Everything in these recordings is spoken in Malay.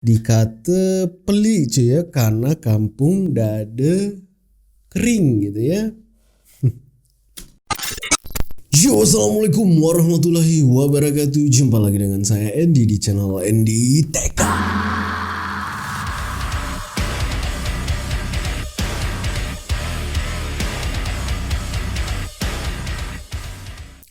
Dikata pelik cuy ya, karena kampung dada kering gitu ya. Yo, assalamualaikum warahmatullahi wabarakatuh. Jumpa lagi dengan saya Andy di channel Andy TK.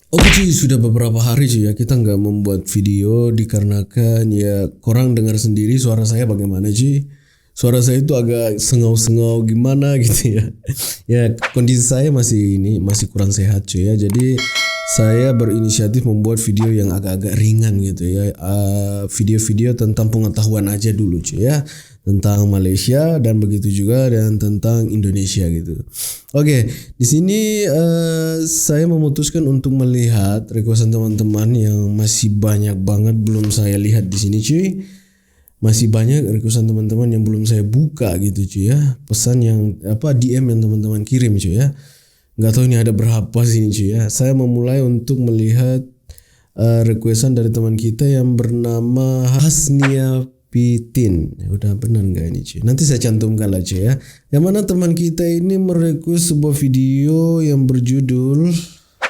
Oke cuy, sudah beberapa hari cuy ya kita nggak membuat video dikarenakan ya korang dengar sendiri suara saya bagaimana cuy. Suara saya itu agak sengau-sengau gimana gitu ya. Ya kondisi saya masih kurang sehat cuy ya. Jadi saya berinisiatif membuat video yang agak-agak ringan gitu ya. Video-video tentang pengetahuan aja dulu cuy ya. Tentang Malaysia dan begitu juga dan tentang Indonesia gitu. Oke, di sini saya memutuskan untuk melihat requestan teman-teman yang masih banyak banget belum saya lihat di sini cuy. Masih banyak requestan teman-teman yang belum saya buka gitu cuy ya. Pesan yang DM yang teman-teman kirim cuy ya. Nggak tahu ini ada berapa sini cuy ya. Saya memulai untuk melihat requestan dari teman kita yang bernama Hasnia Pitin. Udah benar nggak ini cuy? Nanti saya cantumkan lah cuy ya. Yang mana teman kita ini merequest sebuah video yang berjudul,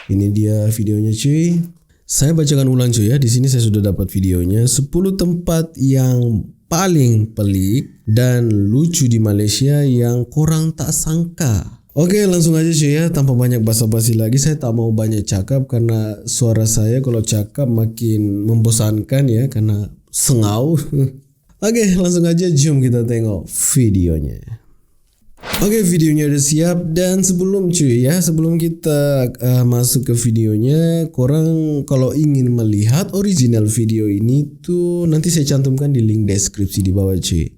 ini dia videonya cuy. Saya bacakan ulang cuy ya. Di sini saya sudah dapat videonya. 10 tempat yang paling pelik dan lucu di Malaysia yang korang tak sangka. Oke, langsung aja cuy ya. Tanpa banyak basa-basi lagi, saya tak mau banyak cakap karena suara saya kalau cakap makin membosankan ya karena sengau. Oke, langsung aja jom kita tengok videonya. Oke, videonya udah siap dan sebelum kita masuk ke videonya, korang kalau ingin melihat original video ini tuh nanti saya cantumkan di link deskripsi di bawah cuy.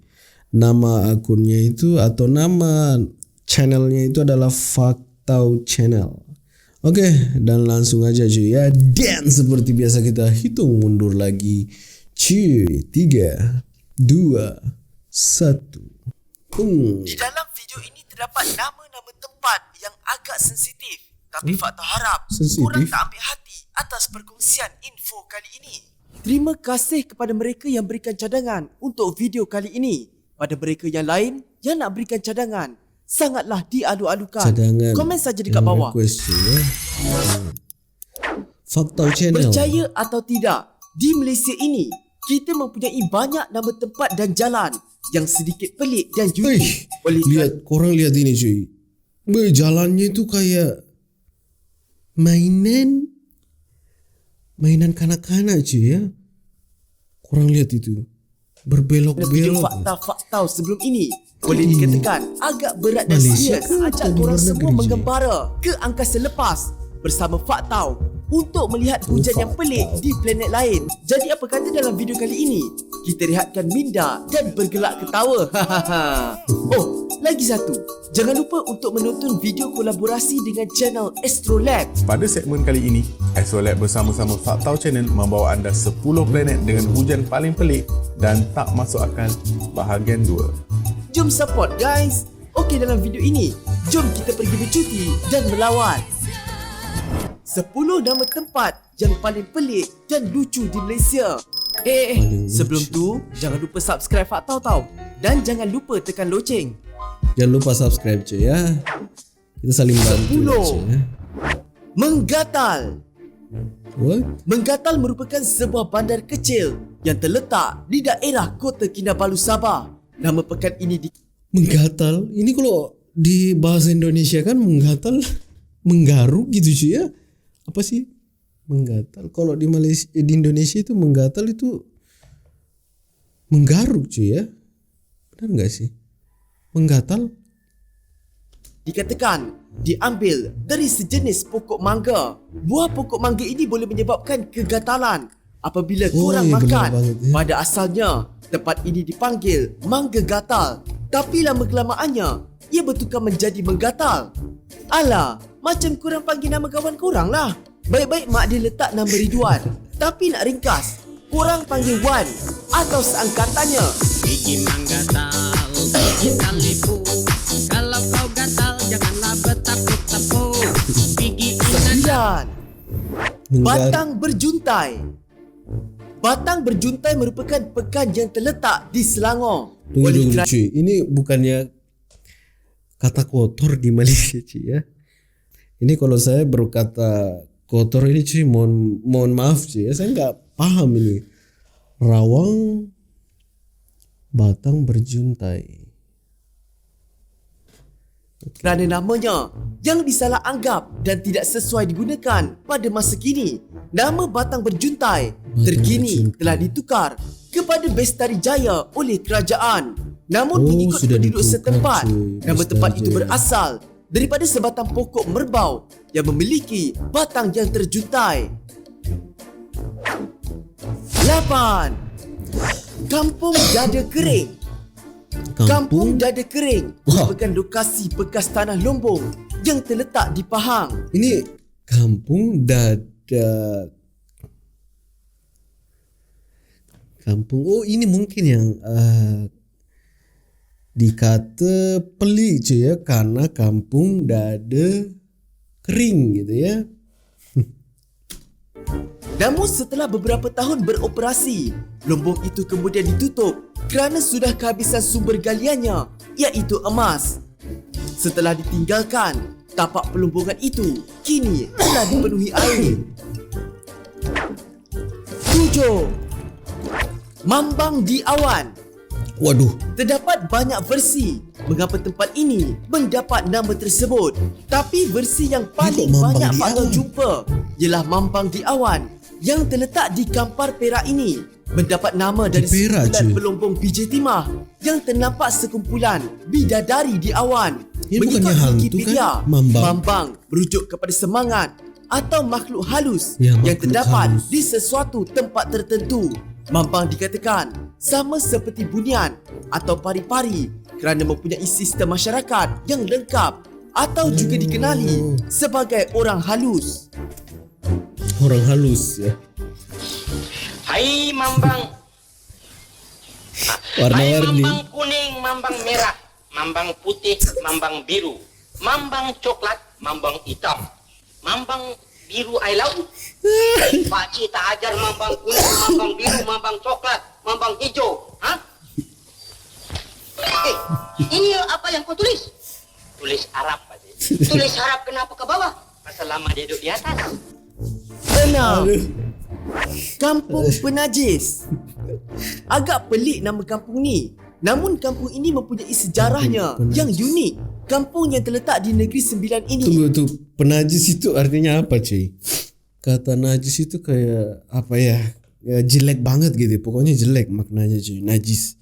Nama akunnya itu atau nama channelnya itu adalah Faktau Channel. Oke, dan langsung aja cuy ya. Dan seperti biasa kita hitung mundur lagi. Cuy, 3, 2, 1. Di dalam video ini terdapat nama-nama tempat yang agak sensitif. Tapi Fakta harap korang tak ambil hati atas perkongsian info kali ini. Terima kasih kepada mereka yang berikan cadangan untuk video kali ini. Pada mereka yang lain yang nak berikan cadangan, sangatlah dialu-alukan. Komen saja dekat bawah. Faktau Channel. Percaya atau tidak, di Malaysia ini kita mempunyai banyak nama tempat dan jalan yang sedikit pelik dan unik. Korang lihat ini cuy. Jalannya itu kayak mainan kanak-kanak cuy ya. Korang lihat itu. Berbelok-belok. Fakta-fakta sebelum ini boleh dikatakan agak berat dan serius. Ajak korang semua menggembara ke angkasa lepas bersama Faktau untuk melihat hujan yang pelik di planet lain. Jadi apa kata dalam video kali ini kita rehatkan minda dan bergelak ketawa. Oh, lagi satu. Jangan lupa untuk menonton video kolaborasi dengan channel Astrolab. Pada segmen kali ini, Astrolab bersama-sama Faktau Channel membawa anda 10 planet dengan hujan paling pelik dan tak masuk akal bahagian 2. Jom support guys. Okey, dalam video ini, jom kita pergi bercuti dan melawat 10 nama tempat yang paling pelik dan lucu di Malaysia. Sebelum tu, jangan lupa subscribe Faktau tau. Dan jangan lupa tekan loceng. Jangan lupa subscribe cuy ya. Kita saling bantu cuy ya. Menggatal. What? Menggatal merupakan sebuah bandar kecil yang terletak di daerah Kota Kinabalu, Sabah. Nama pekan ini Menggatal. Ini kalau di bahasa Indonesia kan menggatal menggaruk gitu cuy ya. Apa sih menggatal? Kalau di Malaysia, di Indonesia itu menggatal itu menggaruk cuy ya. Benar nggak sih? Menggatal dikatakan diambil dari sejenis pokok mangga. Buah pokok mangga ini boleh menyebabkan kegatalan apabila korang makan. Pada asalnya, tempat ini dipanggil mangga gatal. Tapi lama-kelamaannya, ia bertukar menjadi menggatal. Alah, macam korang panggil nama kawan korang lah. Baik-baik mak dia letak nama Ridwan. Tapi nak ringkas, korang panggil Wan atau seangkatannya. Gigi menggatal, gigi talipu. Kalau kau gatal, janganlah bertapuk-tapuk. Gigi 9. Batang berjuntai. Batang Berjuntai merupakan pekan yang terletak di Selangor. Tunggu cuy. Ini bukannya kata kotor di Malaysia cuy ya. Ini kalau saya berkata kotor ini cuy, mohon maaf cuy ya. Saya nggak paham ini. Rawang Batang Berjuntai. Kerana namanya yang disalah anggap dan tidak sesuai digunakan pada masa kini, nama Batang Berjuntai terkini Berjuntai telah ditukar kepada Bestari Jaya oleh kerajaan. Namun mengikut sudah penduduk ditukar, setempat, cuy. nama tempat Bestari itu Jaya. berasal daripada sebatang pokok merbau yang memiliki batang yang terjuntai. 8. Kampung Dada Kering. Kampung Dada Kering Wah. merupakan lokasi bekas tanah lombong yang terletak di Pahang. Ini Kampung Dada. Kampung. Oh, ini mungkin yang dikata pelik cuy ya, karena Kampung Dada Kering gitu ya. Namun setelah beberapa tahun beroperasi, lombong itu kemudian ditutup kerana sudah kehabisan sumber galiannya, iaitu emas. Setelah ditinggalkan, tapak pelombongan itu kini telah dipenuhi air. 7. Mambang di Awan. Waduh, Terdapat banyak versi mengapa tempat ini mendapat nama tersebut. Tapi versi yang paling Mambang banyak di fakta Awan. jumpa ialah Mambang di Awan yang terletak di Kampar Perak ini mendapat nama dari Perak, sekumpulan cuy. pelombong biji timah yang ternampak sekumpulan bidadari di awan. Ini Mengikut bukannya hantu Wikipedia, kan? Mambang. Mambang merujuk kepada semangat atau makhluk halus Ya, yang makhluk terdapat halus. di sesuatu tempat tertentu. Mambang dikatakan sama seperti bunian atau pari-pari kerana mempunyai sistem masyarakat yang lengkap atau juga dikenali sebagai orang halus. orang halus ya. Hai Mambang. Hai Warna-warni. Mambang kuning, Mambang merah, Mambang putih, Mambang biru, Mambang coklat, Mambang hitam, Mambang biru air laut. Pakcik tak ajar Mambang kuning, Mambang biru, Mambang coklat, Mambang hijau. Ha? Ini apa yang kau tulis? Tulis Arab, Pakcik. Tulis Arab kenapa ke bawah? Pasal lama dia duduk di atas. 6. Kampung Penajis. Agak pelik nama kampung ni. Namun kampung ini mempunyai sejarahnya Kampung Penajis. yang unik. Kampung yang terletak di Negeri Sembilan ini Tunggu tuh, penajis itu artinya apa cuy? Kata najis itu kayak apa ya? Ya jelek banget gitu. Pokoknya jelek maknanya cuy. Najis.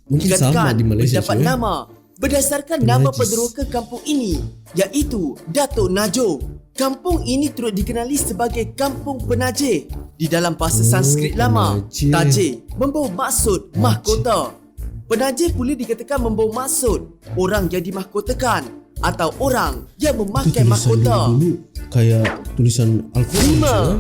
Mungkin sama dikatakan di Malaysia mendapat cuy. nama berdasarkan nama Penajis. penderoka kampung ini, iaitu Datuk Najo. Kampung ini turut dikenali sebagai Kampung Penajih. Di dalam bahasa Sanskrit lama, Penajih. Tajih membawa maksud mahkota. Penajih pula dikatakan membawa maksud orang yang dimahkotakan atau orang yang Itu memakai tulisan mahkota. dulu kayak tulisan Al-Quran. 5. cuy.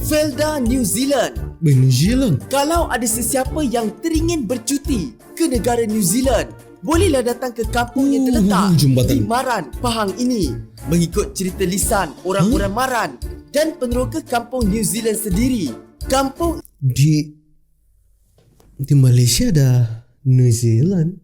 Felda New Zealand. New Zealand. Kalau ada sesiapa yang teringin bercuti ke negara New Zealand, bolehlah datang ke kampung yang terletak jambatan. di Maran, Pahang ini. Mengikut cerita lisan orang-orang Maran dan peneroka kampung New Zealand sendiri, kampung Di Malaysia ada New Zealand.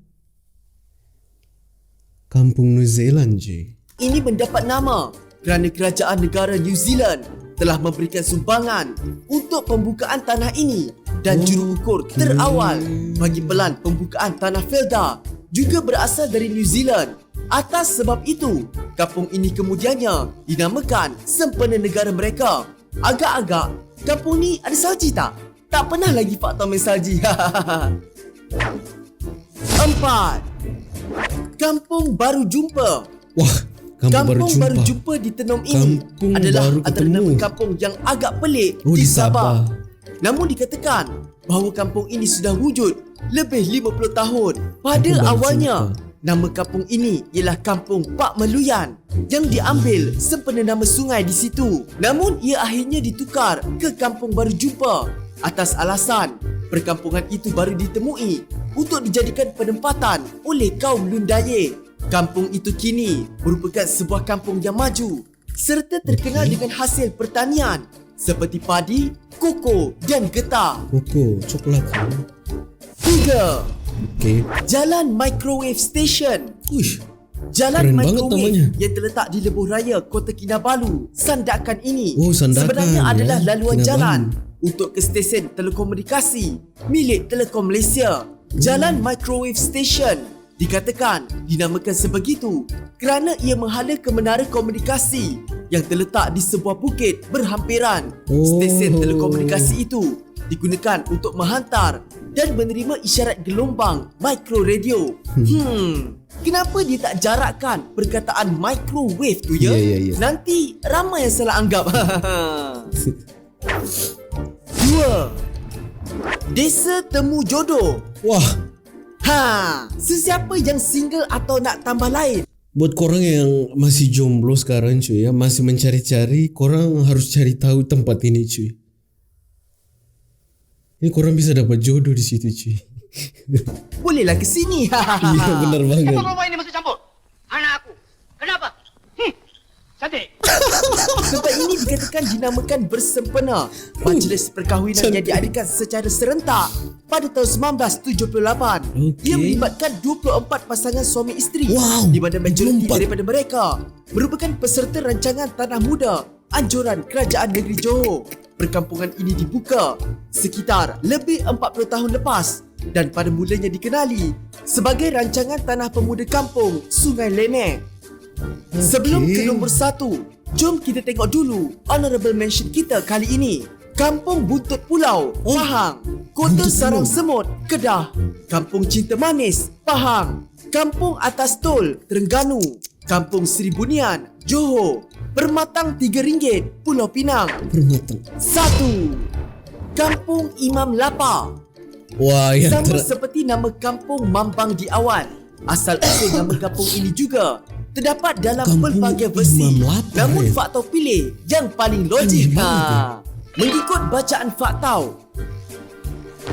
Kampung New Zealand cuy. ini mendapat nama kerana kerajaan negara New Zealand telah memberikan sumbangan untuk pembukaan tanah ini dan juru ukur terawal bagi pelan pembukaan tanah Felda juga berasal dari New Zealand. Atas sebab itu, kampung ini kemudiannya dinamakan sempena negara mereka. Agak-agak, kampung ni ada salji tak? Tak pernah lagi fakta main salji. 4. Kampung Baru Jumpa. Wah, Kampung kampung Baru Jumpa di Tenom ini Kampung adalah baru antara ketemu. nama kampung yang agak pelik Oh, di di Sabah. Sabah. Namun dikatakan bahawa kampung ini sudah wujud lebih 50 tahun. Pada Kampung Baru awalnya, Jumpa. nama kampung ini ialah Kampung Pak Meluyan yang diambil sempena nama sungai di situ. Namun ia akhirnya ditukar ke Kampung Baru Jumpa atas alasan perkampungan itu baru ditemui untuk dijadikan penempatan oleh kaum Lundaye. Kampung itu kini merupakan sebuah kampung yang maju serta terkenal dengan hasil pertanian seperti padi, koko dan getah. Koko, coklat. 3. Okey. Jalan Microwave Station. Uish. Jalan Keren banget microwave namanya. yang terletak di Lebuh Raya, Kota Kinabalu. Sandakan ini Oh, sandakan, sebenarnya ya. adalah laluan Kinabalu. jalan untuk ke stesen telekomunikasi milik Telekom Malaysia. Jalan Microwave Station dikatakan dinamakan sebegitu kerana ia menghala ke menara komunikasi yang terletak di sebuah bukit berhampiran. Oh. Stesen telekomunikasi itu digunakan untuk menghantar dan menerima isyarat gelombang micro radio. Kenapa dia tak jarakkan perkataan microwave tu ya? Ya, ya, ya. Nanti ramai yang salah anggap. 2. Desa Temu Jodoh. Wah, Sesiapa yang single atau nak tambah lain, buat korang yang masih jomblo sekarang cuy ya, masih mencari-cari, korang harus cari tahu tempat ini cuy. Ini korang bisa dapat jodoh di situ cuy. bolehlah ke sini. Iya benar banget. Siapa perempuan ini mesti campur? Anak aku. Kenapa? Cantik. Tempat ini dikatakan dinamakan bersempena majlis perkahwinan yang diadakan secara serentak pada tahun 1978. Okey. Ia melibatkan 24 pasangan suami isteri, Wow, di mana majoriti 24. daripada mereka merupakan peserta rancangan Tanah Muda anjuran Kerajaan Negeri Johor. Perkampungan ini dibuka sekitar lebih 40 tahun lepas dan pada mulanya dikenali sebagai rancangan Tanah Pemuda Kampung Sungai Lenek. Sebelum ke nombor 1, jom kita tengok dulu honorable mention kita kali ini. Kampung Buntut Pulau, Pahang. Kota Buntut Sarang Pulau. Semut, Kedah. Kampung Cinta Manis, Pahang. Kampung Atas Tol, Terengganu. Kampung Seri Bunian, Johor. Permatang RM3, Pulau Pinang. Permatang. 1. Kampung Imam Lapa. Wah, yang Sama seperti nama kampung Mambang di awal, asal usul nama kampung ini juga terdapat dalam Kampung pelbagai versi. Imam Lapa, Namun ya? faktau pilih yang paling logik. Aneh banget, Mengikut bacaan faktau,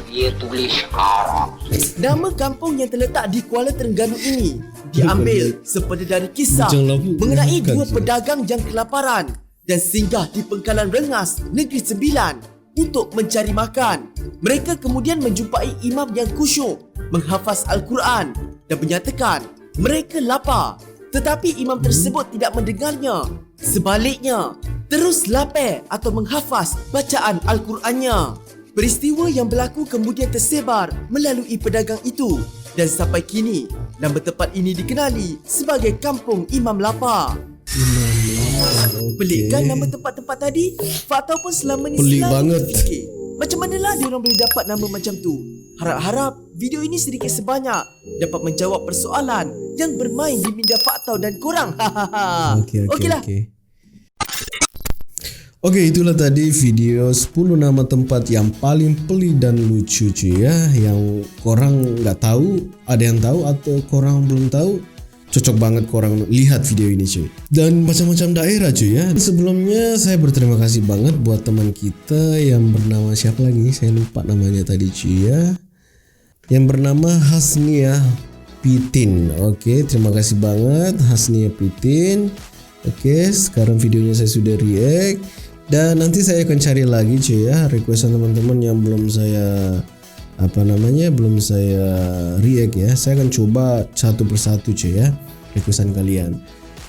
Dia tulis Arab. nama kampung yang terletak di Kuala Terengganu ini diambil sepada dari kisah Bujang Labu mengenai bukan, dua sir. pedagang yang kelaparan dan singgah di Pengkalan Rengas, Negeri Sembilan untuk mencari makan. Mereka kemudian menjumpai imam yang khusyuk menghafaz Al-Quran dan menyatakan mereka lapar, tetapi imam tersebut tidak mendengarnya. Sebaliknya, terus lapar atau menghafaz bacaan Al-Qurannya. Peristiwa yang berlaku kemudian tersebar melalui pedagang itu dan sampai kini nama tempat ini dikenali sebagai Kampung Imam Lapa. Imam Lapa. Pelik kan nama tempat-tempat tadi? Faktau pun selama ni Pelik selalu banget. terfikir, macam manalah diorang boleh dapat nama macam tu. Harap-harap video ini sedikit sebanyak dapat menjawab persoalan yang bermain di minda faktau dan korang. Okeylah. Okey, itulah tadi video 10 nama tempat yang paling pelik dan lucu cuy ya, yang korang nggak tahu, ada yang tahu atau korang belum tahu. Cocok banget korang lihat video ini cuy. Dan macam-macam daerah cuy ya. Sebelumnya saya berterima kasih banget buat teman kita yang bernama siapa lagi? Saya lupa namanya tadi cuy ya. Yang bernama Hasnia Pitin. Okey, terima kasih banget Hasnia Pitin. Okey, sekarang videonya saya sudah react. Dan nanti saya akan cari lagi cuy ya requestan teman-teman yang belum saya belum saya react ya. Saya akan coba satu persatu cuy ya requestan kalian.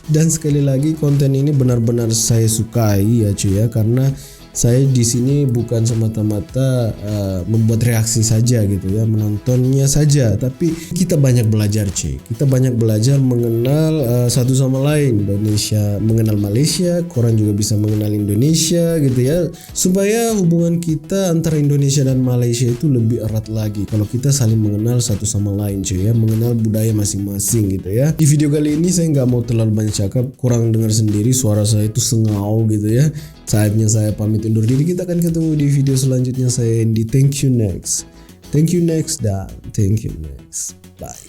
Dan sekali lagi konten ini benar-benar saya sukai ya cuy ya, karena saya di sini bukan semata-mata membuat reaksi saja gitu ya, menontonnya saja, tapi kita banyak belajar cuy. Kita banyak belajar mengenal satu sama lain. Indonesia mengenal Malaysia, korang juga bisa mengenal Indonesia gitu ya, supaya hubungan kita antara Indonesia dan Malaysia itu lebih erat lagi kalau kita saling mengenal satu sama lain cuy ya, mengenal budaya masing-masing gitu ya. Di video kali ini saya nggak mau terlalu banyak cakap, kurang dengar sendiri suara saya itu sengau gitu ya. Saatnya saya pamit undur diri. Kita akan ketemu di video selanjutnya. Saya Andy. Thank you next. Dan thank you next. Bye.